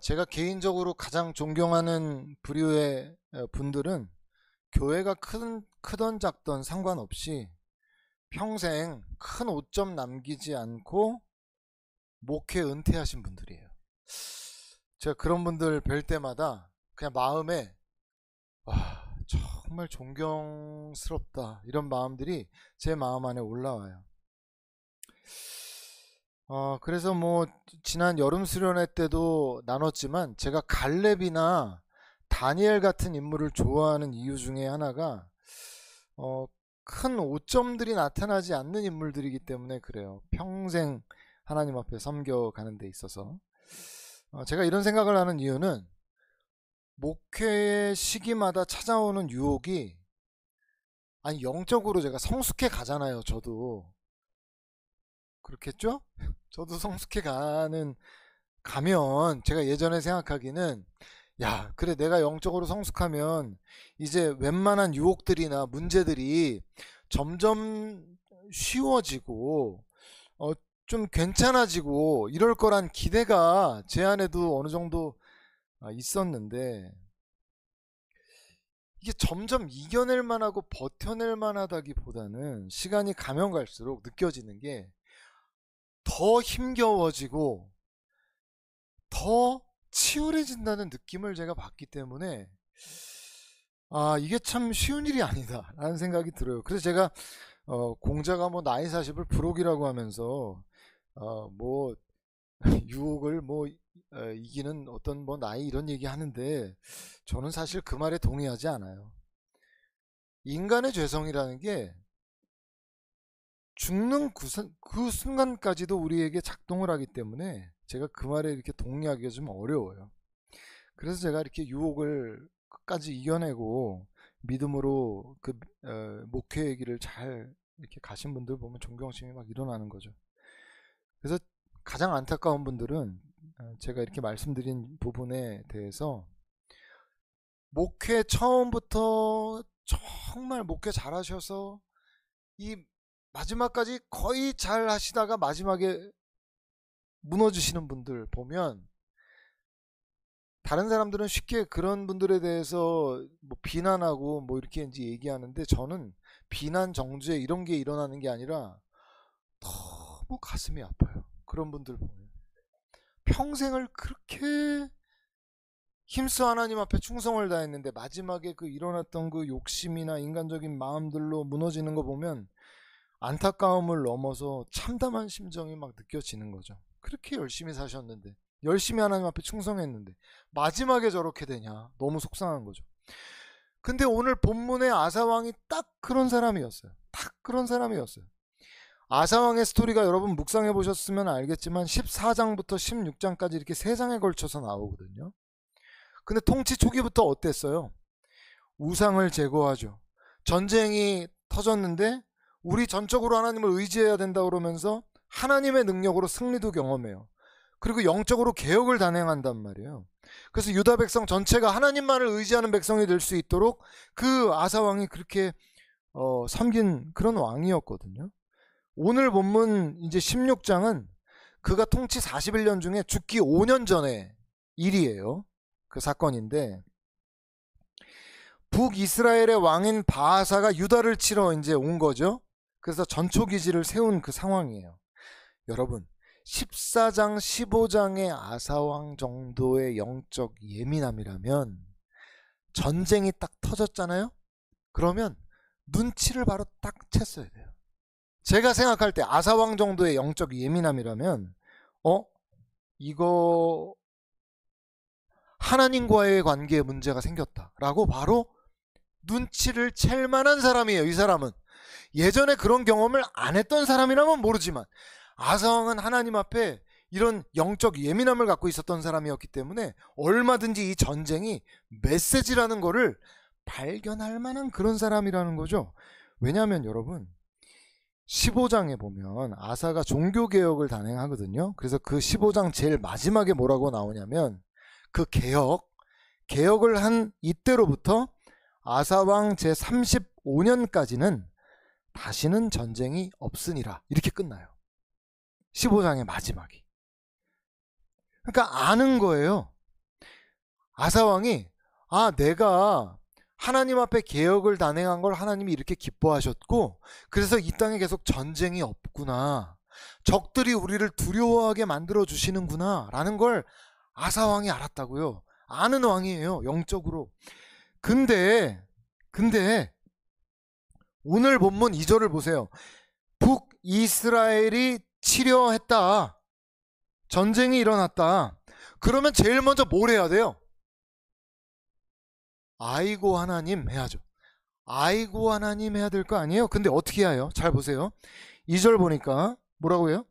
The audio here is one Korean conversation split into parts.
제가 개인적으로 가장 존경하는 부류의 분들은 교회가 크던 작던 상관없이 평생 큰 오점 남기지 않고 목회 은퇴하신 분들이에요. 제가 그런 분들 뵐 때마다 그냥 마음에 정말 존경스럽다 이런 마음들이 제 마음 안에 올라와요. 그래서 뭐 지난 여름 수련회 때도 나눴지만 제가 갈렙이나 다니엘 같은 인물을 좋아하는 이유 중에 하나가 큰 오점들이 나타나지 않는 인물들이기 때문에 그래요. 평생 하나님 앞에 섬겨가는 데 있어서 제가 이런 생각을 하는 이유는 목회의 시기마다 찾아오는 유혹이 영적으로 제가 성숙해 가잖아요. 저도 그렇겠죠? 저도 성숙해 가면 제가 예전에 생각하기는 야 그래 내가 영적으로 성숙하면 이제 웬만한 유혹들이나 문제들이 점점 쉬워지고 좀 괜찮아지고 이럴 거란 기대가 제 안에도 어느 정도 있었는데 이게 점점 이겨낼 만하고 버텨낼 만하다기보다는 시간이 가면 갈수록 느껴지는 게 더 힘겨워지고 더 치열해진다는 느낌을 제가 받기 때문에 이게 참 쉬운 일이 아니다 라는 생각이 들어요. 그래서 제가 공자가 뭐 나이 40을 불혹이라고 하면서 뭐 유혹을 뭐 이기는 어떤 뭐 나이 이런 얘기 하는데 저는 사실 그 말에 동의하지 않아요. 인간의 죄성이라는 게 죽는 그 순간까지도 우리에게 작동을 하기 때문에 제가 그 말에 이렇게 동의하기가 좀 어려워요. 그래서 제가 이렇게 유혹을 끝까지 이겨내고 믿음으로 그 목회의 길을 잘 이렇게 가신 분들 보면 존경심이 막 일어나는 거죠. 그래서 가장 안타까운 분들은 제가 이렇게 말씀드린 부분에 대해서 목회 처음부터 정말 목회 잘하셔서 이 마지막까지 거의 잘 하시다가 마지막에 무너지시는 분들 보면 다른 사람들은 쉽게 그런 분들에 대해서 뭐 비난하고 뭐 이렇게 이제 얘기하는데 저는 비난 정죄 이런 게 일어나는 게 아니라 너무 가슴이 아파요. 그런 분들 보면 평생을 그렇게 힘써 하나님 앞에 충성을 다했는데 마지막에 그 일어났던 그 욕심이나 인간적인 마음들로 무너지는 거 보면 안타까움을 넘어서 참담한 심정이 막 느껴지는 거죠. 그렇게 열심히 사셨는데 열심히 하나님 앞에 충성했는데 마지막에 저렇게 되냐 너무 속상한 거죠. 근데 오늘 본문의 아사왕이 딱 그런 사람이었어요. 딱 그런 사람이었어요. 아사왕의 스토리가 여러분 묵상해 보셨으면 알겠지만 14장부터 16장까지 이렇게 3장에 걸쳐서 나오거든요. 근데 통치 초기부터 어땠어요? 우상을 제거하죠. 전쟁이 터졌는데 우리 전적으로 하나님을 의지해야 된다 그러면서 하나님의 능력으로 승리도 경험해요. 그리고 영적으로 개혁을 단행한단 말이에요. 그래서 유다 백성 전체가 하나님만을 의지하는 백성이 될 수 있도록 그 아사왕이 그렇게 섬긴 그런 왕이었거든요. 오늘 본문 이제 16장은 그가 통치 41년 중에 죽기 5년 전의 일이에요. 그 사건인데 북이스라엘의 왕인 바하사가 유다를 치러 이제 온 거죠. 그래서 전초기지를 세운 그 상황이에요. 여러분 14장 15장의 아사왕 정도의 영적 예민함이라면 전쟁이 딱 터졌잖아요. 그러면 눈치를 바로 딱 챘어야 돼요. 제가 생각할 때 아사왕 정도의 영적 예민함이라면 이거 하나님과의 관계에 문제가 생겼다라고 바로 눈치를 챌 만한 사람이에요. 이 사람은 예전에 그런 경험을 안 했던 사람이라면 모르지만 아사왕은 하나님 앞에 이런 영적 예민함을 갖고 있었던 사람이었기 때문에 얼마든지 이 전쟁이 메시지라는 거를 발견할 만한 그런 사람이라는 거죠. 왜냐하면 여러분 15장에 보면 아사가 종교개혁을 단행하거든요. 그래서 그 15장 제일 마지막에 뭐라고 나오냐면 그 개혁을 한 이때로부터 아사왕 제35년까지는 다시는 전쟁이 없으니라 이렇게 끝나요. 15장의 마지막이. 그러니까 아는 거예요. 아사왕이 내가 하나님 앞에 개혁을 단행한 걸 하나님이 이렇게 기뻐하셨고 그래서 이 땅에 계속 전쟁이 없구나. 적들이 우리를 두려워하게 만들어 주시는구나 라는 걸 아사왕이 알았다고요. 아는 왕이에요. 영적으로. 근데 오늘 본문 2절을 보세요. 북이스라엘이 치려했다. 전쟁이 일어났다. 그러면 제일 먼저 뭘 해야 돼요? 아이고 하나님 해야죠. 아이고 하나님 해야 될 거 아니에요? 근데 어떻게 해요? 잘 보세요. 2절 보니까 뭐라고 해요?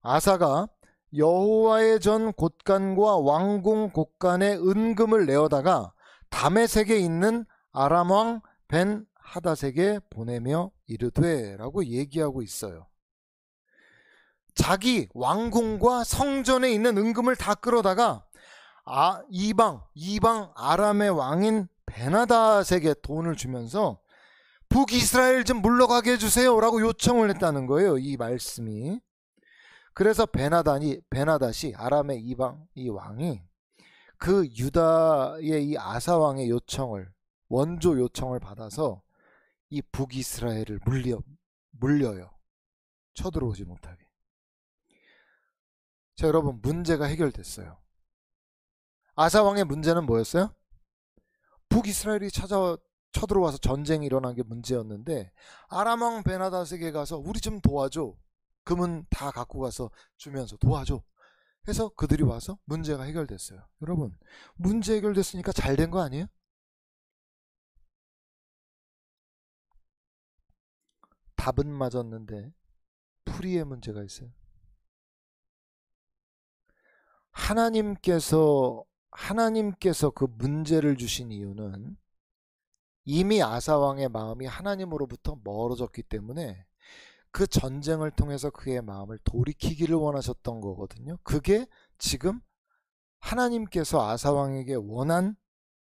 아사가 여호와의 전 곳간과 왕궁 곳간에 은금을 내어다가 다메섹에 있는 아람 왕 벤 하닷에게 보내며 이르되 라고 얘기하고 있어요. 자기 왕궁과 성전에 있는 은금을 다 끌어다가 이방 아람의 왕인 베나닷에게 돈을 주면서 북이스라엘 좀 물러가게 해주세요 라고 요청을 했다는 거예요. 이 말씀이. 그래서 베나닷이 아람의 이방 이 왕이 그 유다의 이 아사 왕의 요청을 원조 요청을 받아서 이 북이스라엘을 물려요. 쳐들어오지 못하게. 자, 여러분 문제가 해결됐어요. 아사 왕의 문제는 뭐였어요? 북이스라엘이 쳐들어와서 전쟁이 일어난 게 문제였는데 아람 왕 베나닷에게 가서 우리 좀 도와줘. 금은 다 갖고 가서 주면서 도와줘. 해서 그들이 와서 문제가 해결됐어요. 여러분 문제 해결됐으니까 잘 된 거 아니에요? 답은 맞았는데 풀이에 문제가 있어요. 하나님께서 그 문제를 주신 이유는 이미 아사왕의 마음이 하나님으로부터 멀어졌기 때문에 그 전쟁을 통해서 그의 마음을 돌이키기를 원하셨던 거거든요. 그게 지금 하나님께서 아사왕에게 원한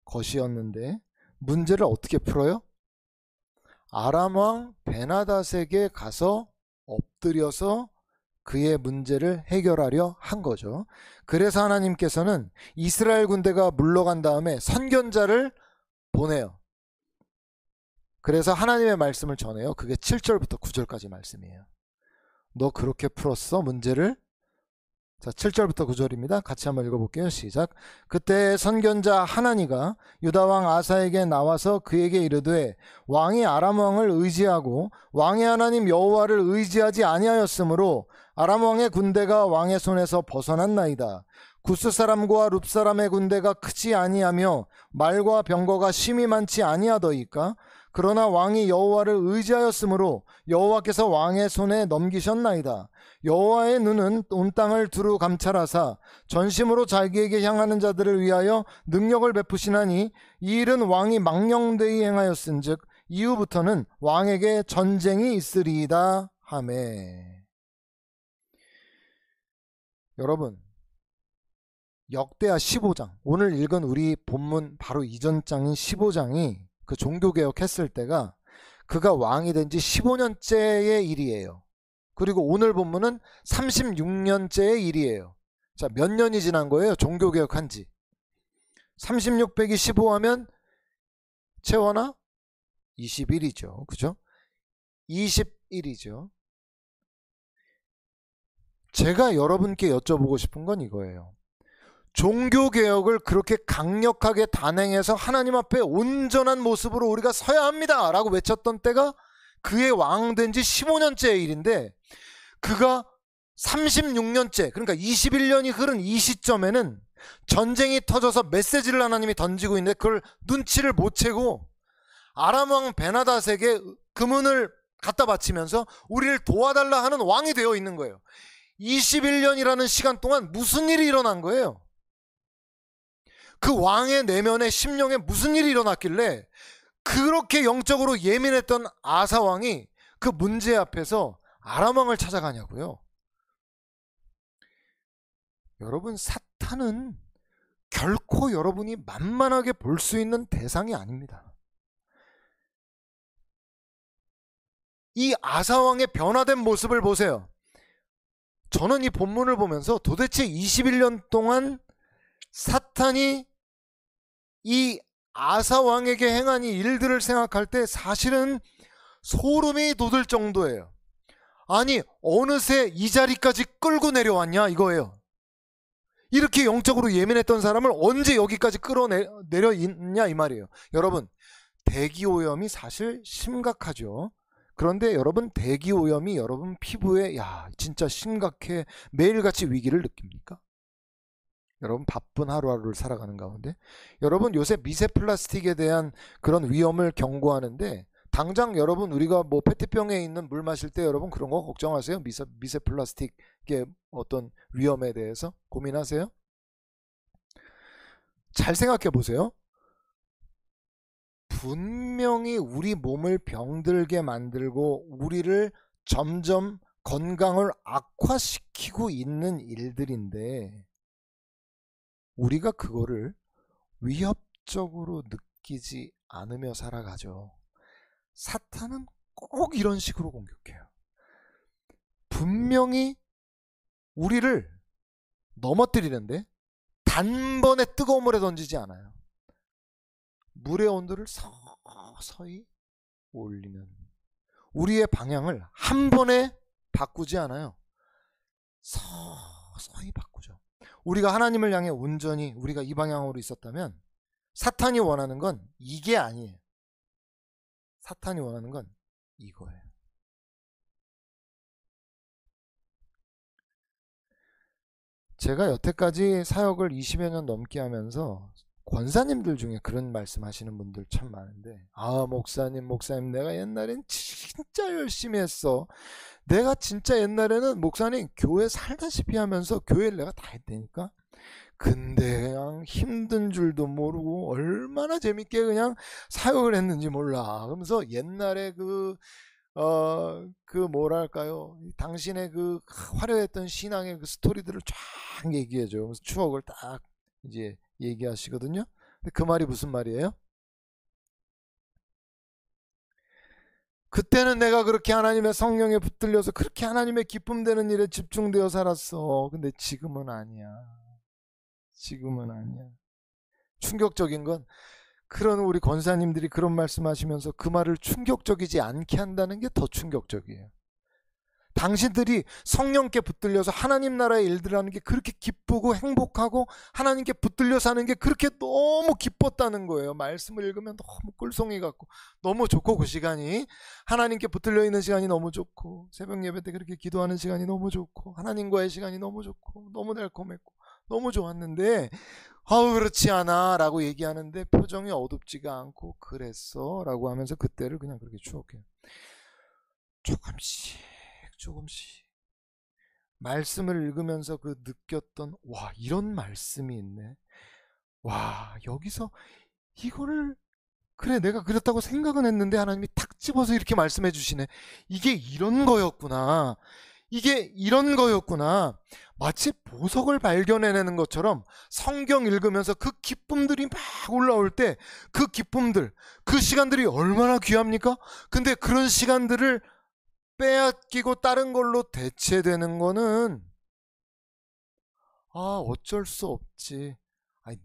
것이었는데 문제를 어떻게 풀어요? 아람 왕 베나닷에게 가서 엎드려서 그의 문제를 해결하려 한 거죠. 그래서 하나님께서는 이스라엘 군대가 물러간 다음에 선견자를 보내요. 그래서 하나님의 말씀을 전해요. 그게 7절부터 9절까지 말씀이에요. 너 그렇게 풀었어 문제를? 자, 7절부터 9절입니다. 같이 한번 읽어볼게요. 시작. 그때 선견자 하나니가 유다왕 아사에게 나와서 그에게 이르되 왕이 아람 왕을 의지하고 왕의 하나님 여호와를 의지하지 아니하였으므로 아람 왕의 군대가 왕의 손에서 벗어났나이다. 구스 사람과 룹 사람의 군대가 크지 아니하며 말과 병거가 심히 많지 아니하더이까. 그러나 왕이 여호와를 의지하였으므로 여호와께서 왕의 손에 넘기셨나이다. 여호와의 눈은 온 땅을 두루 감찰하사 전심으로 자기에게 향하는 자들을 위하여 능력을 베푸시나니 이 일은 왕이 망령되이 행하였은즉 이후부터는 왕에게 전쟁이 있으리이다 하매. 여러분 역대하 15장 오늘 읽은 우리 본문 바로 이전 장인 15장이 그 종교개혁 했을 때가 그가 왕이 된 지 15년째의 일이에요. 그리고 오늘 본문은 36년째의 일이에요. 자, 몇 년이 지난 거예요? 종교개혁 한 지. 36 빼기 15 하면 채원아 21이죠. 그죠? 21이죠. 제가 여러분께 여쭤보고 싶은 건 이거예요. 종교개혁을 그렇게 강력하게 단행해서 하나님 앞에 온전한 모습으로 우리가 서야 합니다 라고 외쳤던 때가 그의 왕 된 지 15년째의 일인데 그가 36년째 그러니까 21년이 흐른 이 시점에는 전쟁이 터져서 메시지를 하나님이 던지고 있는데 그걸 눈치를 못 채고 아람 왕 베나닷에게 금은을 갖다 바치면서 우리를 도와달라 하는 왕이 되어 있는 거예요. 21년이라는 시간 동안 무슨 일이 일어난 거예요? 그 왕의 내면에 심령에 무슨 일이 일어났길래 그렇게 영적으로 예민했던 아사 왕이 그 문제 앞에서 아람 왕을 찾아가냐고요. 여러분 사탄은 결코 여러분이 만만하게 볼 수 있는 대상이 아닙니다. 이 아사 왕의 변화된 모습을 보세요. 저는 이 본문을 보면서 도대체 21년 동안 사탄이 이 아사 왕에게 행한 이 일들을 생각할 때 사실은 소름이 돋을 정도예요. 아니 어느새 이 자리까지 끌고 내려왔냐 이거예요. 이렇게 영적으로 예민했던 사람을 언제 여기까지 끌어내려 있냐 이 말이에요. 여러분, 대기오염이 사실 심각하죠. 그런데 여러분, 대기오염이 여러분 피부에 진짜 심각해 매일같이 위기를 느낍니까? 여러분 바쁜 하루하루를 살아가는 가운데 여러분 요새 미세 플라스틱에 대한 그런 위험을 경고하는데 당장 여러분 우리가 뭐 페트병에 있는 물 마실 때 여러분 그런 거 걱정하세요? 미세 플라스틱의 어떤 위험에 대해서 고민하세요? 잘 생각해 보세요. 분명히 우리 몸을 병들게 만들고 우리를 점점 건강을 악화시키고 있는 일들인데 우리가 그거를 위협적으로 느끼지 않으며 살아가죠. 사탄은 꼭 이런 식으로 공격해요. 분명히 우리를 넘어뜨리는데 단번에 뜨거운 물에 던지지 않아요. 물의 온도를 서서히 올리는, 우리의 방향을 한 번에 바꾸지 않아요. 서서히 바꾸죠. 우리가 하나님을 향해 온전히 우리가 이 방향으로 있었다면 사탄이 원하는 건 이게 아니에요. 사탄이 원하는 건 이거예요. 제가 여태까지 사역을 20여 년 넘게 하면서 권사님들 중에 그런 말씀하시는 분들 참 많은데, 목사님 내가 옛날엔 진짜 열심히 했어. 내가 진짜 옛날에는 목사님 교회 살다시피 하면서 교회를 내가 다 했다니까. 근데 그냥 힘든 줄도 모르고 얼마나 재밌게 그냥 사역을 했는지 몰라. 그러면서 옛날에 뭐랄까요, 당신의 그 화려했던 신앙의 그 스토리들을 쫙 얘기해줘요. 그래서 추억을 딱 이제 얘기하시거든요. 근데 그 말이 무슨 말이에요? 그때는 내가 그렇게 하나님의 성령에 붙들려서 그렇게 하나님의 기쁨 되는 일에 집중되어 살았어. 근데 지금은 아니야. 지금은 아니야. 충격적인 건 그런 우리 권사님들이 그런 말씀하시면서 그 말을 충격적이지 않게 한다는 게 더 충격적이에요. 당신들이 성령께 붙들려서 하나님 나라의 일들을 하는 게 그렇게 기쁘고 행복하고 하나님께 붙들려 사는 게 그렇게 너무 기뻤다는 거예요. 말씀을 읽으면 너무 꿀송이 같고 너무 좋고, 그 시간이 하나님께 붙들려 있는 시간이 너무 좋고, 새벽 예배 때 그렇게 기도하는 시간이 너무 좋고, 하나님과의 시간이 너무 좋고 너무 달콤했고 너무 좋았는데 그렇지 않아 라고 얘기하는데 표정이 어둡지가 않고 그랬어 라고 하면서 그때를 그냥 그렇게 추억해요. 조금씩 말씀을 읽으면서 그 느꼈던, 이런 말씀이 있네. 여기서 이거를, 그래 내가 그랬다고 생각은 했는데 하나님이 탁 집어서 이렇게 말씀해 주시네. 이게 이런 거였구나. 이게 이런 거였구나. 마치 보석을 발견해내는 것처럼 성경 읽으면서 그 기쁨들이 막 올라올 때 그 기쁨들, 그 시간들이 얼마나 귀합니까? 근데 그런 시간들을 빼앗기고 다른 걸로 대체되는 거는 어쩔 수 없지.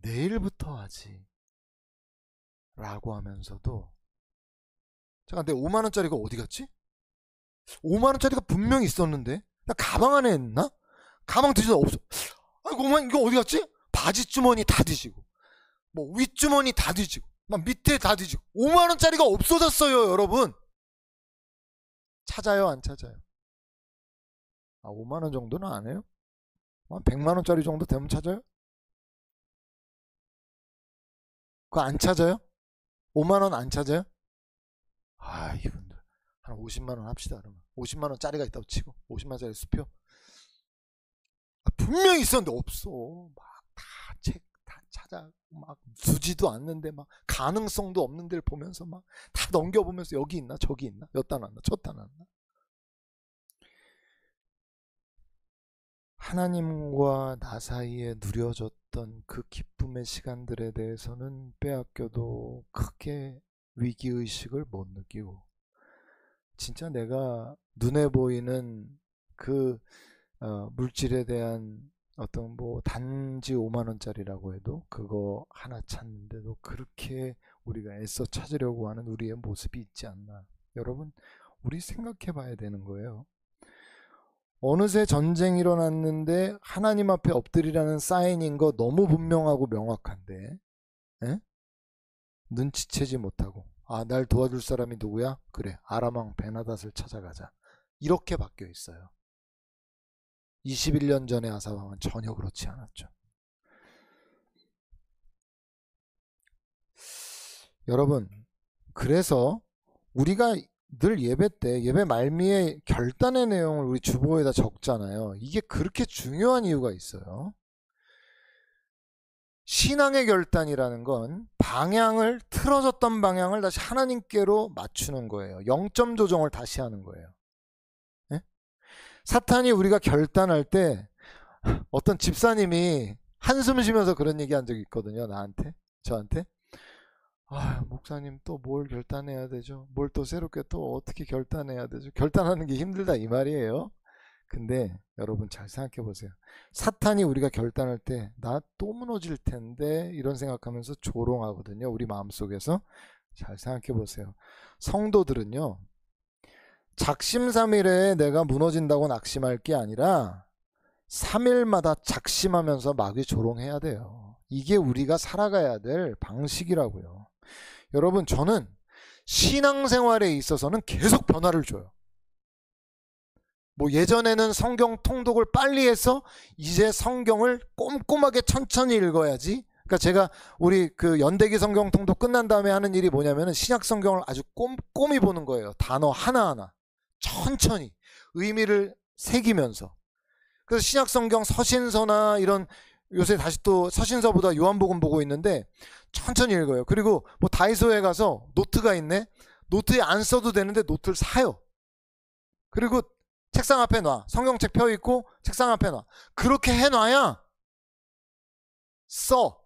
내일부터 하지. 라고 하면서도, 잠깐, 내 5만원짜리가 어디 갔지? 5만원짜리가 분명히 있었는데 나 가방 안에 있나? 가방 뒤져도 없어. 이거 어디 갔지? 바지 주머니 다 뒤지고 뭐 윗주머니 다 뒤지고 막 밑에 다 뒤지고 5만원짜리가 없어졌어요. 여러분 찾아요 안 찾아요? 5만원 정도는 안 해요? 100만원짜리 정도 되면 찾아요? 그거 안 찾아요? 5만원 안 찾아요? 이분들 한 50만원 합시다. 그러면 50만원짜리가 있다고 치고 50만원짜리 수표 분명히 있었는데 없어. 막 다 책 다 찾아 막 두지도 않는데 막 가능성도 없는 데를 보면서 막 다 넘겨보면서 여기 있나 저기 있나 몇 단 왔나 첫 단 왔나. 하나님과 나 사이에 누려졌던 그 기쁨의 시간들에 대해서는 빼앗겨도 크게 위기의식을 못 느끼고, 진짜 내가 눈에 보이는 그 물질에 대한 어떤 뭐 단지 5만 원짜리라고 해도 그거 하나 찾는데도 그렇게 우리가 애써 찾으려고 하는 우리의 모습이 있지 않나. 여러분, 우리 생각해 봐야 되는 거예요. 어느새 전쟁이 일어났는데 하나님 앞에 엎드리라는 사인인 거 너무 분명하고 명확한데, 에? 눈치채지 못하고, 아, 날 도와줄 사람이 누구야? 그래, 아람 왕 베나닷을 찾아가자. 이렇게 바뀌어 있어요. 21년 전의 아사왕은 전혀 그렇지 않았죠. 여러분, 그래서 우리가 늘 예배 때 예배 말미에 결단의 내용을 우리 주보에다 적잖아요. 이게 그렇게 중요한 이유가 있어요. 신앙의 결단이라는 건 방향을, 틀어졌던 방향을 다시 하나님께로 맞추는 거예요. 0점 조정을 다시 하는 거예요. 네? 사탄이 우리가 결단할 때 어떤 집사님이 한숨 쉬면서 그런 얘기 한 적이 있거든요. 저한테. 아, 목사님 또 뭘 결단해야 되죠? 뭘 또 새롭게 또 어떻게 결단해야 되죠? 결단하는 게 힘들다 이 말이에요. 근데 여러분 잘 생각해 보세요. 사탄이 우리가 결단할 때 나 또 무너질 텐데 이런 생각하면서 조롱하거든요. 우리 마음속에서. 잘 생각해 보세요. 성도들은요, 작심삼일에 내가 무너진다고 낙심할 게 아니라 3일마다 작심하면서 마귀 조롱해야 돼요. 이게 우리가 살아가야 될 방식이라고요. 여러분, 저는 신앙생활에 있어서는 계속 변화를 줘요. 뭐 예전에는 성경 통독을 빨리 해서 이제 성경을 꼼꼼하게 천천히 읽어야지. 그러니까 제가 우리 그 연대기 성경 통독 끝난 다음에 하는 일이 뭐냐면은 신약 성경을 아주 꼼꼼히 보는 거예요. 단어 하나하나 천천히 의미를 새기면서. 그래서 신약 성경 서신서나 이런, 요새 다시 또 서신서보다 요한복음 보고 있는데 천천히 읽어요. 그리고 뭐 다이소에 가서 노트가 있네. 노트에 안 써도 되는데 노트를 사요. 그리고 책상 앞에 놔. 성경책 펴 있고 책상 앞에 놔. 그렇게 해놔야 써.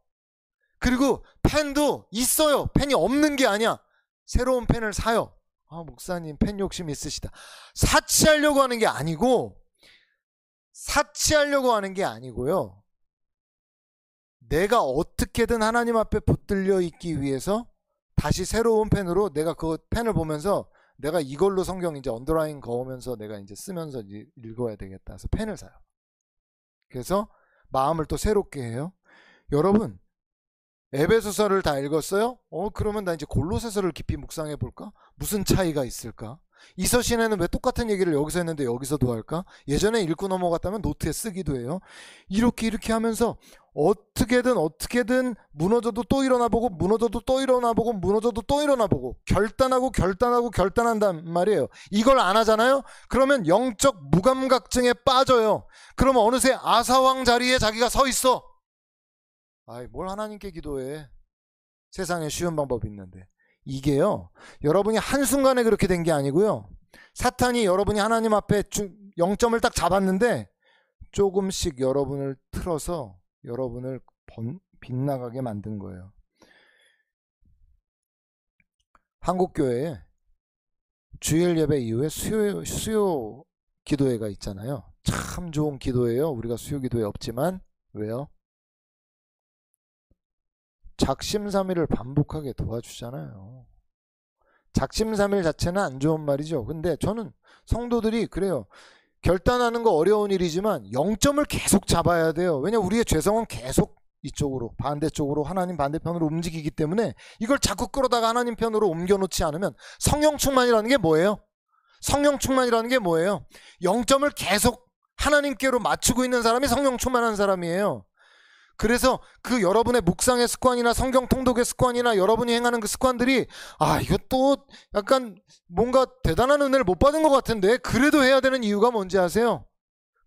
그리고 펜도 있어요. 펜이 없는 게 아니야. 새로운 펜을 사요. 아, 목사님 펜 욕심 있으시다. 사치하려고 하는 게 아니고요. 내가 어떻게든 하나님 앞에 붙들려 있기 위해서 다시 새로운 펜으로 내가 그 펜을 보면서 내가 이걸로 성경 이제 언더라인 그으면서 내가 이제 쓰면서 이제 읽어야 되겠다 해서 펜을 사요. 그래서 마음을 또 새롭게 해요. 여러분, 에베소서를 다 읽었어요? 그러면 나 이제 골로새서를 깊이 묵상해 볼까? 무슨 차이가 있을까? 이 서신에는 왜 똑같은 얘기를 여기서 했는데 여기서도 할까? 예전에 읽고 넘어갔다면 노트에 쓰기도 해요. 이렇게 하면서 어떻게든 무너져도 또 일어나보고 무너져도 또 일어나보고 무너져도 또 일어나보고 결단한단 말이에요. 이걸 안 하잖아요? 그러면 영적 무감각증에 빠져요. 그러면 어느새 아사왕 자리에 자기가 서 있어. 아이, 뭘 하나님께 기도해. 세상에 쉬운 방법이 있는데. 이게요, 여러분이 한순간에 그렇게 된 게 아니고요. 사탄이 여러분이 하나님 앞에 0점을 딱 잡았는데 조금씩 여러분을 틀어서 여러분을 빗나가게 만든 거예요. 한국교회에 주일 예배 이후에 수요 기도회가 있잖아요. 참 좋은 기도예요. 우리가 수요 기도회 없지만. 왜요? 작심삼일을 반복하게 도와주잖아요. 작심삼일 자체는 안 좋은 말이죠. 근데 저는 성도들이 그래요. 결단하는 거 어려운 일이지만 0점을 계속 잡아야 돼요. 왜냐면 우리의 죄성은 계속 이쪽으로, 반대쪽으로, 하나님 반대편으로 움직이기 때문에 이걸 자꾸 끌어다가 하나님 편으로 옮겨놓지 않으면, 성령 충만이라는 게 뭐예요? 0점을 계속 하나님께로 맞추고 있는 사람이 성령 충만한 사람이에요. 그래서 그 여러분의 묵상의 습관이나 성경 통독의 습관이나 여러분이 행하는 그 습관들이, 아, 이거 또 약간 뭔가 대단한 은혜를 못 받은 것 같은데 그래도 해야 되는 이유가 뭔지 아세요?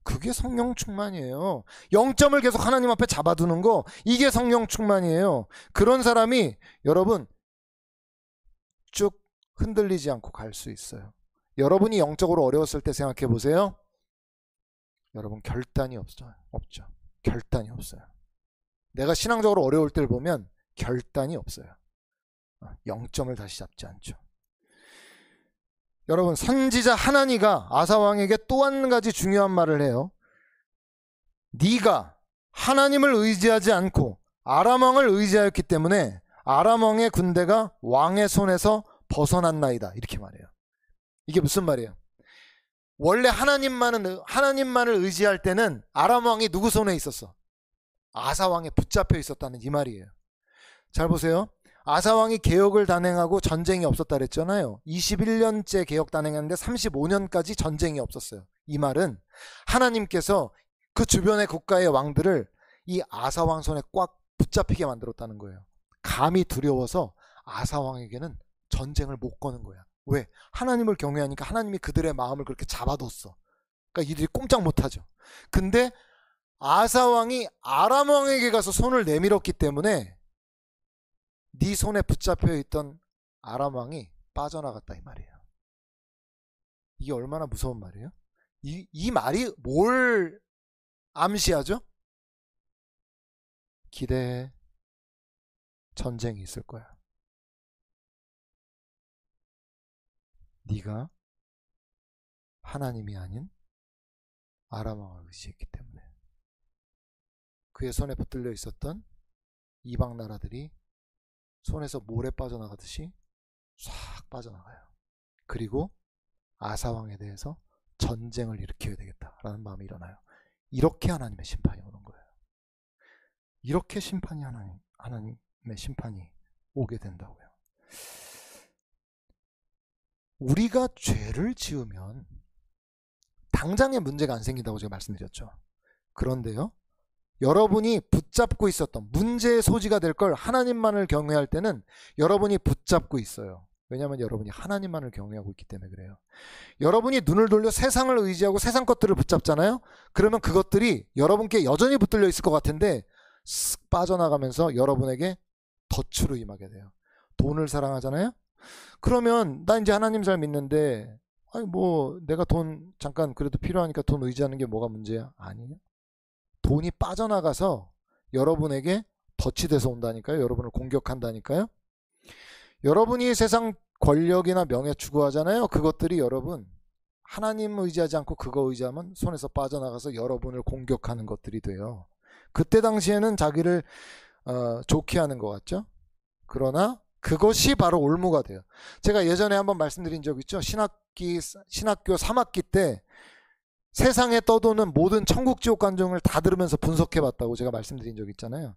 그게 성령 충만이에요. 0점을 계속 하나님 앞에 잡아두는 거, 이게 성령 충만이에요. 그런 사람이 여러분 쭉 흔들리지 않고 갈 수 있어요. 여러분이 영적으로 어려웠을 때 생각해 보세요. 여러분 결단이 없죠. 결단이 없어요. 내가 신앙적으로 어려울 때를 보면 결단이 없어요. 0점을 다시 잡지 않죠. 여러분, 선지자 하나니가 아사왕에게 또 한 가지 중요한 말을 해요. 네가 하나님을 의지하지 않고 아람 왕을 의지하였기 때문에 아람 왕의 군대가 왕의 손에서 벗어났나이다. 이렇게 말해요. 이게 무슨 말이에요? 원래 하나님만을 의지할 때는 아람 왕이 누구 손에 있었어? 아사 왕에 붙잡혀 있었다는 이 말이에요. 잘 보세요. 아사 왕이 개혁을 단행하고 전쟁이 없었다 그랬잖아요. 21년째 개혁 단행했는데 35년까지 전쟁이 없었어요. 이 말은 하나님께서 그 주변의 국가의 왕들을 이 아사 왕 손에 꽉 붙잡히게 만들었다는 거예요. 감히 두려워서 아사 왕에게는 전쟁을 못 거는 거야. 왜? 하나님을 경외하니까 하나님이 그들의 마음을 그렇게 잡아뒀어. 그러니까 이들이 꼼짝 못하죠. 근데 아사 왕이 아람 왕에게 가서 손을 내밀었기 때문에 네 손에 붙잡혀 있던 아람 왕이 빠져나갔다 이 말이에요. 이게 얼마나 무서운 말이에요? 이 말이 뭘 암시하죠? 기대해. 전쟁이 있을 거야. 네가 하나님이 아닌 아람 왕을 의지했기 때문에 그의 손에 붙들려 있었던 이방 나라들이 손에서 모래 빠져나가듯이 싹 빠져나가요. 그리고 아사 왕에 대해서 전쟁을 일으켜야 되겠다라는 마음이 일어나요. 이렇게 하나님의 심판이 오는 거예요. 이렇게 하나님의 심판이 오게 된다고요. 우리가 죄를 지으면 당장의 문제가 안 생긴다고 제가 말씀드렸죠. 그런데요, 여러분이 붙잡고 있었던 문제의 소지가 될 걸 하나님만을 경외할 때는 여러분이 붙잡고 있어요. 왜냐하면 여러분이 하나님만을 경외하고 있기 때문에 그래요. 여러분이 눈을 돌려 세상을 의지하고 세상 것들을 붙잡잖아요. 그러면 그것들이 여러분께 여전히 붙들려 있을 것 같은데 쓱 빠져나가면서 여러분에게 덫으로 임하게 돼요. 돈을 사랑하잖아요. 그러면 나 이제 하나님 잘 믿는데 아니 뭐 내가 돈 잠깐 그래도 필요하니까 돈 의지하는 게 뭐가 문제야? 아니에요. 돈이 빠져나가서 여러분에게 덫이 돼서 온다니까요. 여러분을 공격한다니까요. 여러분이 세상 권력이나 명예 추구하잖아요. 그것들이 여러분 하나님 의지하지 않고 그거 의지하면 손에서 빠져나가서 여러분을 공격하는 것들이 돼요. 그때 당시에는 자기를 좋게 하는 것 같죠. 그러나 그것이 바로 올무가 돼요. 제가 예전에 한번 말씀드린 적 있죠. 신학교 3학기 때 세상에 떠도는 모든 천국 지옥 간증을 다 들으면서 분석해 봤다고 제가 말씀드린 적 있잖아요.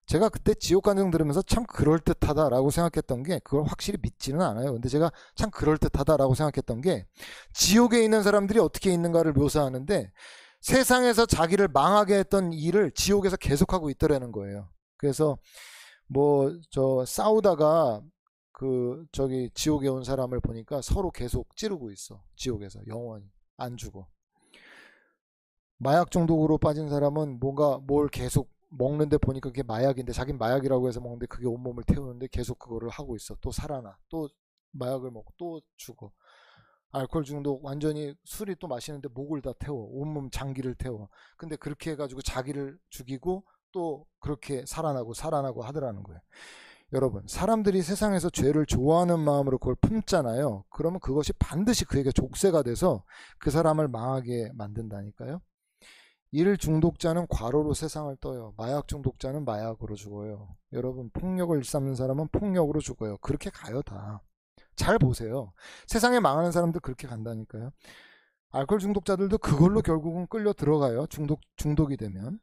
제가 그때 지옥 간증 들으면서 참 그럴듯하다라고 생각했던 게 그걸 확실히 믿지는 않아요. 근데 제가 참 그럴듯하다라고 생각했던 게 지옥에 있는 사람들이 어떻게 있는가를 묘사하는데 세상에서 자기를 망하게 했던 일을 지옥에서 계속하고 있더라는 거예요. 그래서 뭐 싸우다가 지옥에 온 사람을 보니까 서로 계속 찌르고 있어. 지옥에서 영원히 안 죽어. 마약 중독으로 빠진 사람은 뭘 계속 먹는데 보니까 그게 마약인데 자기는 마약이라고 해서 먹는데 그게 온몸을 태우는데 계속 그거를 하고 있어. 또 살아나. 또 마약을 먹고 또 죽어. 알코올 중독 완전히 술이 또 마시는데 목을 다 태워. 온몸 장기를 태워. 근데 그렇게 해가지고 자기를 죽이고 또 그렇게 살아나고 하더라는 거예요. 여러분, 사람들이 세상에서 죄를 좋아하는 마음으로 그걸 품잖아요. 그러면 그것이 반드시 그에게 족쇄가 돼서 그 사람을 망하게 만든다니까요. 일 중독자는 과로로 세상을 떠요. 마약 중독자는 마약으로 죽어요. 여러분, 폭력을 일삼는 사람은 폭력으로 죽어요. 그렇게 가요, 다. 잘 보세요. 세상에 망하는 사람들 그렇게 간다니까요. 알코올 중독자들도 그걸로 결국은 끌려 들어가요. 중독이 되면.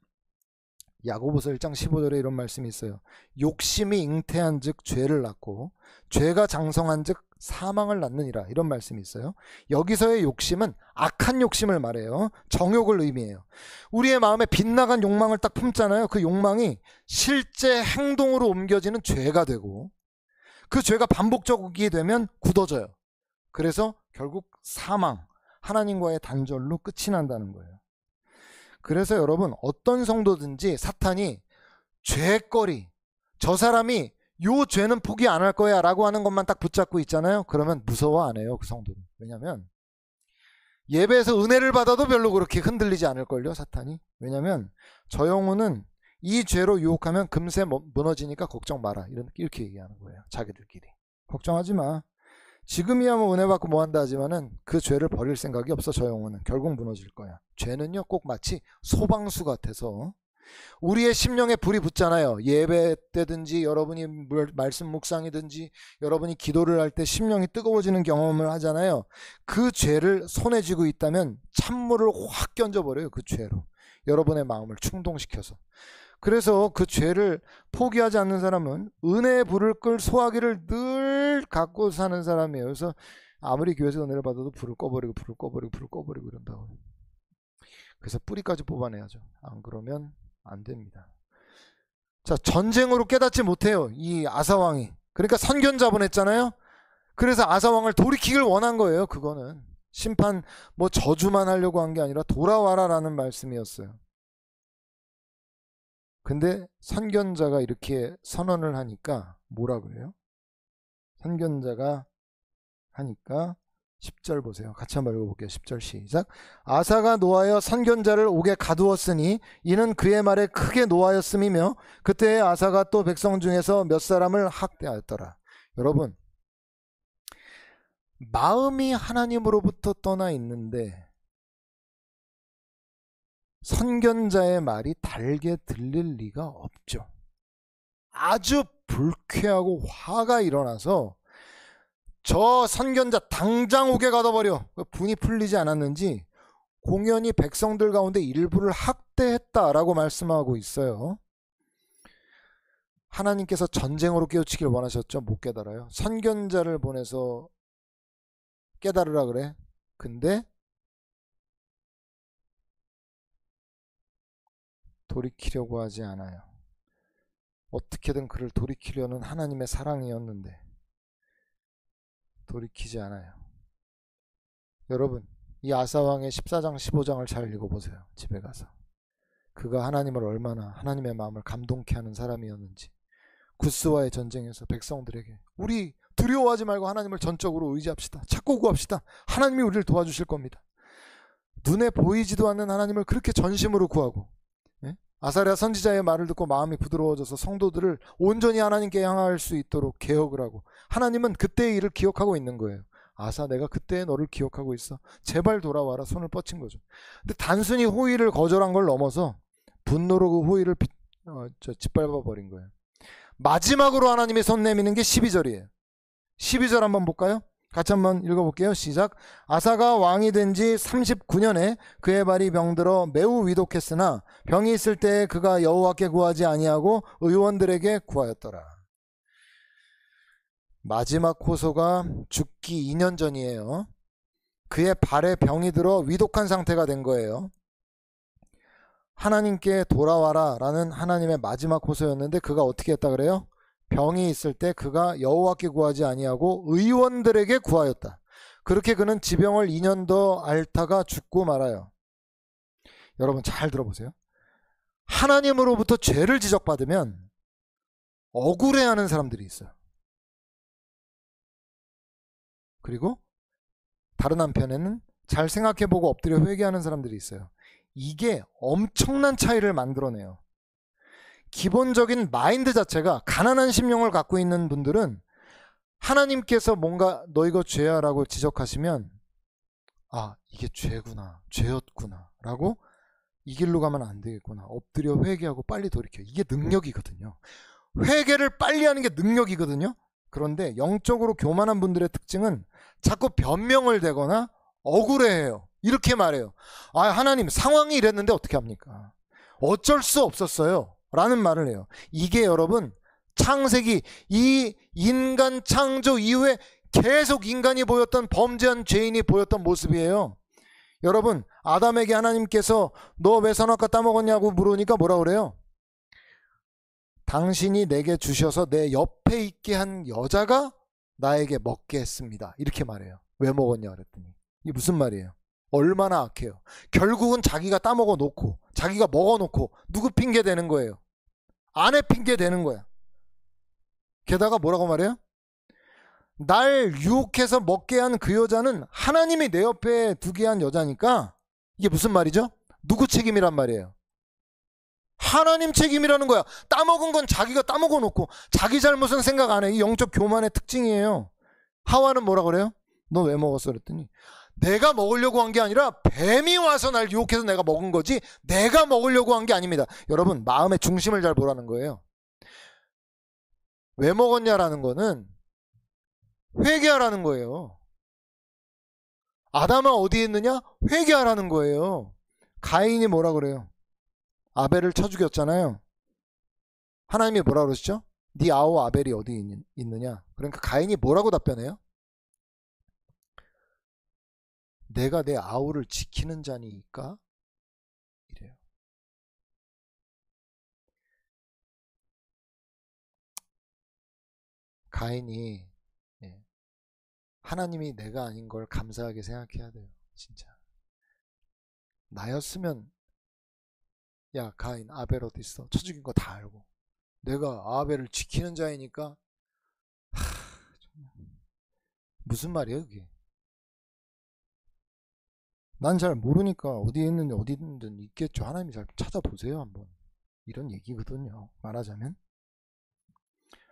야고보서 1장 15절에 이런 말씀이 있어요. 욕심이 잉태한 즉 죄를 낳고 죄가 장성한 즉 사망을 낳느니라. 이런 말씀이 있어요. 여기서의 욕심은 악한 욕심을 말해요. 정욕을 의미해요. 우리의 마음에 빗나간 욕망을 딱 품잖아요. 그 욕망이 실제 행동으로 옮겨지는 죄가 되고 그 죄가 반복적이 되면 굳어져요. 그래서 결국 사망, 하나님과의 단절로 끝이 난다는 거예요. 그래서 여러분, 어떤 성도든지 사탄이 죄거리, 저 사람이 요 죄는 포기 안 할 거야 라고 하는 것만 딱 붙잡고 있잖아요. 그러면 무서워 안 해요, 그 성도는. 왜냐면 예배에서 은혜를 받아도 별로 그렇게 흔들리지 않을걸요, 사탄이. 왜냐면 저 영혼은 이 죄로 유혹하면 금세 무너지니까 걱정 마라. 이렇게 얘기하는 거예요, 자기들끼리. 걱정하지 마. 지금이야 뭐 은혜 받고 뭐 한다 하지만은 그 죄를 버릴 생각이 없어. 저 영혼은 결국 무너질 거야. 죄는요 꼭 마치 소방수 같아서 우리의 심령에 불이 붙잖아요. 예배 때든지 여러분이 말씀 묵상이든지 여러분이 기도를 할 때 심령이 뜨거워지는 경험을 하잖아요. 그 죄를 손에 쥐고 있다면 찬물을 확 견져버려요. 그 죄로 여러분의 마음을 충동시켜서. 그래서 그 죄를 포기하지 않는 사람은 은혜의 불을 끌 소화기를 늘 갖고 사는 사람이에요. 그래서 아무리 교회에서 은혜를 받아도 불을 꺼버리고 이런다고요. 그래서 뿌리까지 뽑아내야죠. 안 그러면 안 됩니다. 자, 전쟁으로 깨닫지 못해요. 이 아사왕이. 그러니까 선견자분 했잖아요. 그래서 아사왕을 돌이키길 원한 거예요. 그거는 심판 뭐 저주만 하려고 한 게 아니라 돌아와라 라는 말씀이었어요. 근데 선견자가 이렇게 선언을 하니까 뭐라 그래요? 선견자가 하니까 10절 보세요. 같이 한번 읽어볼게요. 10절 시작. 아사가 노하여 선견자를 옥에 가두었으니 이는 그의 말에 크게 노하였음이며 그때 아사가 또 백성 중에서 몇 사람을 학대하였더라. 여러분, 마음이 하나님으로부터 떠나 있는데 선견자의 말이 달게 들릴 리가 없죠. 아주 불쾌하고 화가 일어나서 저 선견자 당장 옥에 가둬버려. 분이 풀리지 않았는지 공연히 백성들 가운데 일부를 학대했다라고 말씀하고 있어요. 하나님께서 전쟁으로 깨우치길 원하셨죠? 못 깨달아요. 선견자를 보내서 깨달으라 그래. 근데 돌이키려고 하지 않아요. 어떻게든 그를 돌이키려는 하나님의 사랑이었는데 돌이키지 않아요. 여러분, 이 아사왕의 14장 15장을 잘 읽어보세요. 집에 가서. 그가 하나님을 얼마나 하나님의 마음을 감동케 하는 사람이었는지. 구스와의 전쟁에서 백성들에게 우리 두려워하지 말고 하나님을 전적으로 의지합시다. 찾고 구합시다. 하나님이 우리를 도와주실 겁니다. 눈에 보이지도 않는 하나님을 그렇게 전심으로 구하고, 아사랴 선지자의 말을 듣고 마음이 부드러워져서 성도들을 온전히 하나님께 향할 수 있도록 개혁을 하고, 하나님은 그때의 일을 기억하고 있는 거예요. 아사, 내가 그때의 너를 기억하고 있어. 제발 돌아와라. 손을 뻗친 거죠. 근데 단순히 호의를 거절한 걸 넘어서 분노로 그 호의를 짓밟아 버린 거예요. 마지막으로 하나님이 손 내미는 게 12절이에요. 12절 한번 볼까요? 같이 한번 읽어볼게요. 시작. 아사가 왕이 된 지 39년에 그의 발이 병들어 매우 위독했으나 병이 있을 때 그가 여호와께 구하지 아니하고 의원들에게 구하였더라. 마지막 호소가 죽기 2년 전이에요. 그의 발에 병이 들어 위독한 상태가 된 거예요. 하나님께 돌아와라 라는 하나님의 마지막 호소였는데 그가 어떻게 했다 그래요? 병이 있을 때 그가 여호와께 구하지 아니하고 의원들에게 구하였다. 그렇게 그는 지병을 2년 더 앓다가 죽고 말아요. 여러분 잘 들어보세요. 하나님으로부터 죄를 지적받으면 억울해하는 사람들이 있어요. 그리고 다른 한편에는 잘 생각해보고 엎드려 회개하는 사람들이 있어요. 이게 엄청난 차이를 만들어내요. 기본적인 마인드 자체가 가난한 심령을 갖고 있는 분들은 하나님께서 뭔가 너 이거 죄야 라고 지적하시면 아, 이게 죄구나, 죄였구나 라고 이 길로 가면 안 되겠구나, 엎드려 회개하고 빨리 돌이켜. 이게 능력이거든요. 회개를 빨리 하는 게 능력이거든요. 그런데 영적으로 교만한 분들의 특징은 자꾸 변명을 대거나 억울해해요. 이렇게 말해요. 아, 하나님 상황이 이랬는데 어떻게 합니까? 어쩔 수 없었어요 라는 말을 해요. 이게 여러분 창세기 이 인간 창조 이후에 계속 인간이 보였던 범죄한 죄인이 보였던 모습이에요. 여러분 아담에게 하나님께서 너 왜 선악과 따먹었냐고 물으니까 뭐라 그래요? 당신이 내게 주셔서 내 옆에 있게 한 여자가 나에게 먹게 했습니다. 이렇게 말해요. 왜 먹었냐 그랬더니 이게 무슨 말이에요? 얼마나 악해요. 결국은 자기가 따먹어 놓고 자기가 먹어 놓고 누구 핑계 대는 거예요? 아내 핑계 대는 거야. 게다가 뭐라고 말해요? 날 유혹해서 먹게 한 그 여자는 하나님이 내 옆에 두게 한 여자니까 이게 무슨 말이죠? 누구 책임이란 말이에요? 하나님 책임이라는 거야. 따먹은 건 자기가 따먹어 놓고 자기 잘못은 생각 안 해. 이 영적 교만의 특징이에요. 하와는 뭐라 그래요? 너 왜 먹었어? 그랬더니 내가 먹으려고 한 게 아니라 뱀이 와서 날 유혹해서 내가 먹은 거지 내가 먹으려고 한 게 아닙니다. 여러분, 마음의 중심을 잘 보라는 거예요. 왜 먹었냐라는 거는 회개하라는 거예요. 아담아 어디에 있느냐? 회개하라는 거예요. 가인이 뭐라 그래요? 아벨을 쳐 죽였잖아요. 하나님이 뭐라 그러시죠? 네 아우 아벨이 어디 있느냐? 그러니까 가인이 뭐라고 답변해요? 내가 내 아우를 지키는 자니까 이래요. 가인이 하나님이 내가 아닌 걸 감사하게 생각해야 돼요. 진짜. 나였으면 야 가인 아벨 어디 있어? 쳐 죽인 거 다 알고 내가 아벨을 지키는 자이니까 무슨 말이에요 그게? 난 잘 모르니까 어디에 있는지 어디 있는지 있겠죠. 하나님이 잘 찾아보세요 한번. 이런 얘기거든요. 말하자면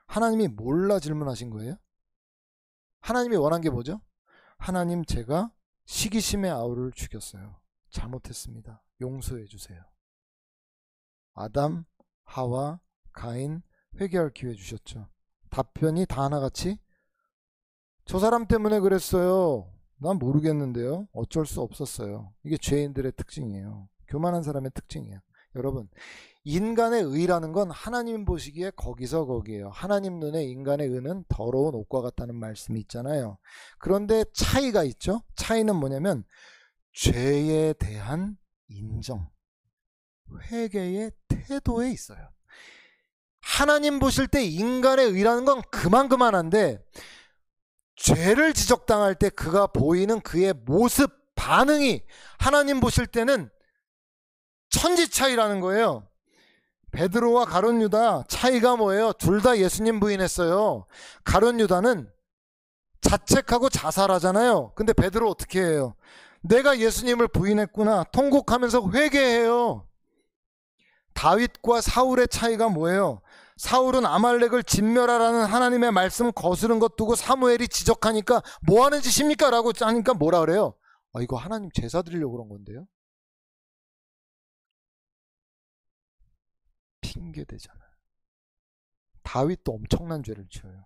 하나님이 몰라 질문하신 거예요? 하나님이 원한 게 뭐죠? 하나님 제가 시기심의 아우를 죽였어요. 잘못했습니다. 용서해 주세요. 아담, 하와, 가인 회개할 기회 주셨죠. 답변이 다 하나같이 저 사람 때문에 그랬어요. 난 모르겠는데요. 어쩔 수 없었어요. 이게 죄인들의 특징이에요. 교만한 사람의 특징이에요. 여러분, 인간의 의라는 건 하나님 보시기에 거기서 거기에요. 하나님 눈에 인간의 의는 더러운 옷과 같다는 말씀이 있잖아요. 그런데 차이가 있죠. 차이는 뭐냐면 죄에 대한 인정, 회개의 태도에 있어요. 하나님 보실 때 인간의 의라는 건 그만한데 죄를 지적당할 때 그가 보이는 그의 모습, 반응이 하나님 보실 때는 천지 차이라는 거예요. 베드로와 가룟 유다 차이가 뭐예요? 둘 다 예수님 부인했어요. 가룟 유다는 자책하고 자살하잖아요. 근데 베드로 어떻게 해요? 내가 예수님을 부인했구나 통곡하면서 회개해요. 다윗과 사울의 차이가 뭐예요? 사울은 아말렉을 진멸하라는 하나님의 말씀 거스른 것 두고 사무엘이 지적하니까 뭐 하는 짓입니까? 라고 하니까 뭐라 그래요? 이거 하나님 제사 드리려고 그런 건데요. 핑계대잖아요. 다윗도 엄청난 죄를 지어요.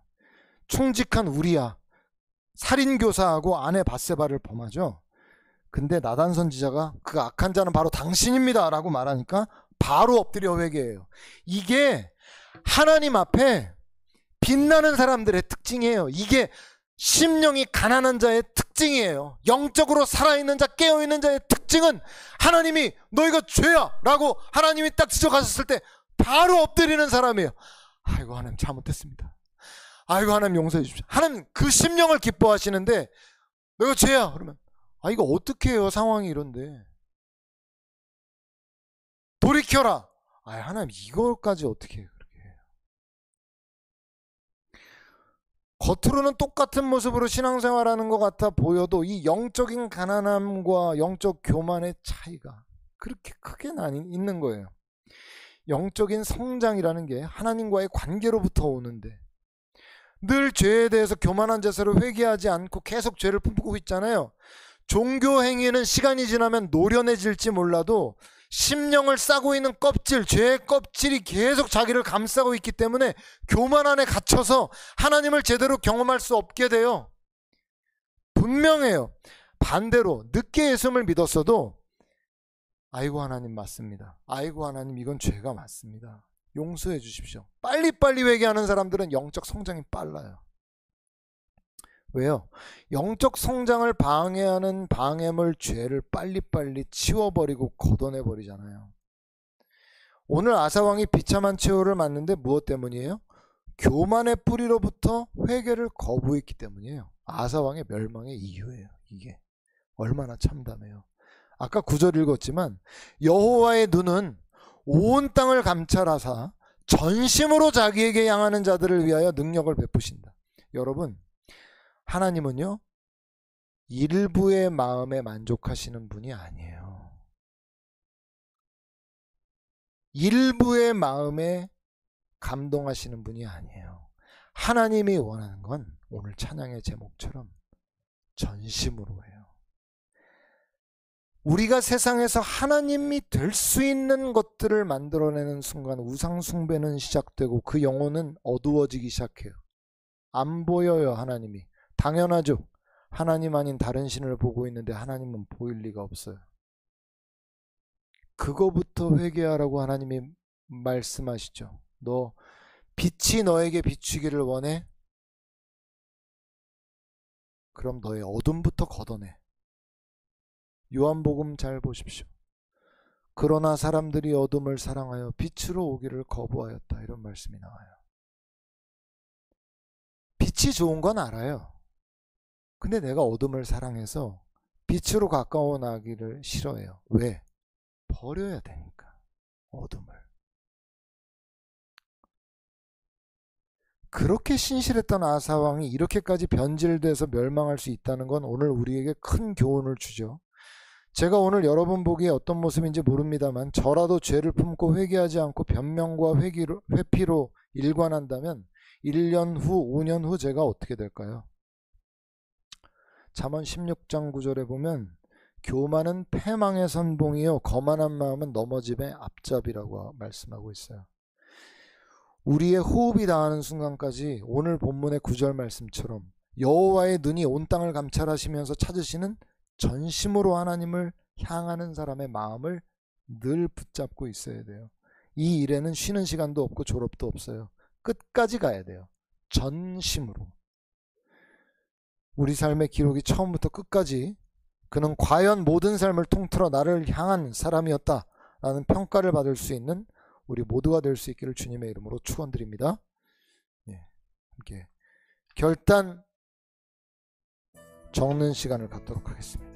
충직한 우리야 살인교사하고 아내 밧세바를 범하죠. 근데 나단 선지자가 그 악한 자는 바로 당신입니다 라고 말하니까 바로 엎드려 회개해요. 이게 하나님 앞에 빛나는 사람들의 특징이에요. 이게 심령이 가난한 자의 특징이에요. 영적으로 살아있는 자, 깨어있는 자의 특징은 하나님이 너희가 죄야 라고 하나님이 딱 지적하셨을 때 바로 엎드리는 사람이에요. 아이고 하나님 잘못했습니다. 아이고 하나님 용서해 주십시오. 하나님 그 심령을 기뻐하시는데 너희가 죄야 그러면 이거 어떻게 해요? 상황이 이런데 돌이켜라. 하나님 이거까지 어떻게 해요? 겉으로는 똑같은 모습으로 신앙생활하는 것 같아 보여도 이 영적인 가난함과 영적 교만의 차이가 그렇게 크게 있는 거예요. 영적인 성장이라는 게 하나님과의 관계로부터 오는데 늘 죄에 대해서 교만한 자세로 회개하지 않고 계속 죄를 품고 있잖아요. 종교 행위는 시간이 지나면 노련해질지 몰라도 심령을 싸고 있는 껍질, 죄의 껍질이 계속 자기를 감싸고 있기 때문에 교만 안에 갇혀서 하나님을 제대로 경험할 수 없게 돼요. 분명해요. 반대로 늦게 예수님을 믿었어도 아이고 하나님 맞습니다. 아이고 하나님 이건 죄가 맞습니다. 용서해 주십시오. 빨리빨리 회개하는 사람들은 영적 성장이 빨라요. 왜요? 영적 성장을 방해하는 방해물 죄를 빨리빨리 치워버리고 걷어내버리잖아요. 오늘 아사왕이 비참한 최후를 맞는데 무엇 때문이에요? 교만의 뿌리로부터 회개를 거부했기 때문이에요. 아사왕의 멸망의 이유예요. 이게 얼마나 참담해요. 아까 9절 읽었지만 여호와의 눈은 온 땅을 감찰하사 전심으로 자기에게 향하는 자들을 위하여 능력을 베푸신다. 여러분 하나님은요 일부의 마음에 만족하시는 분이 아니에요. 일부의 마음에 감동하시는 분이 아니에요. 하나님이 원하는 건 오늘 찬양의 제목처럼 전심으로 해요. 우리가 세상에서 하나님이 될 수 있는 것들을 만들어내는 순간 우상 숭배는 시작되고 그 영혼은 어두워지기 시작해요. 안 보여요. 하나님이. 당연하죠. 하나님 아닌 다른 신을 보고 있는데 하나님은 보일 리가 없어요. 그거부터 회개하라고 하나님이 말씀하시죠. 너 빛이 너에게 비추기를 원해? 그럼 너의 어둠부터 걷어내. 요한복음 잘 보십시오. 그러나 사람들이 어둠을 사랑하여 빛으로 오기를 거부하였다. 이런 말씀이 나와요. 빛이 좋은 건 알아요. 근데 내가 어둠을 사랑해서 빛으로 가까워 나기를 싫어해요. 왜? 버려야 되니까. 어둠을. 그렇게 신실했던 아사왕이 이렇게까지 변질돼서 멸망할 수 있다는 건 오늘 우리에게 큰 교훈을 주죠. 제가 오늘 여러분 보기에 어떤 모습인지 모릅니다만 저라도 죄를 품고 회개하지 않고 변명과 회피로 일관한다면 1년 후, 5년 후 제가 어떻게 될까요? 잠언 16장 9절에 보면 교만은 패망의 선봉이요 거만한 마음은 넘어짐의 앞잡이라고 말씀하고 있어요. 우리의 호흡이 닿는 순간까지 오늘 본문의 9절 말씀처럼 여호와의 눈이 온 땅을 감찰하시면서 찾으시는 전심으로 하나님을 향하는 사람의 마음을 늘 붙잡고 있어야 돼요. 이 일에는 쉬는 시간도 없고 졸업도 없어요. 끝까지 가야 돼요. 전심으로. 우리 삶의 기록이 처음부터 끝까지 그는 과연 모든 삶을 통틀어 나를 향한 사람이었다라는 평가를 받을 수 있는 우리 모두가 될 수 있기를 주님의 이름으로 축원드립니다. 함께 결단 적는 시간을 갖도록 하겠습니다.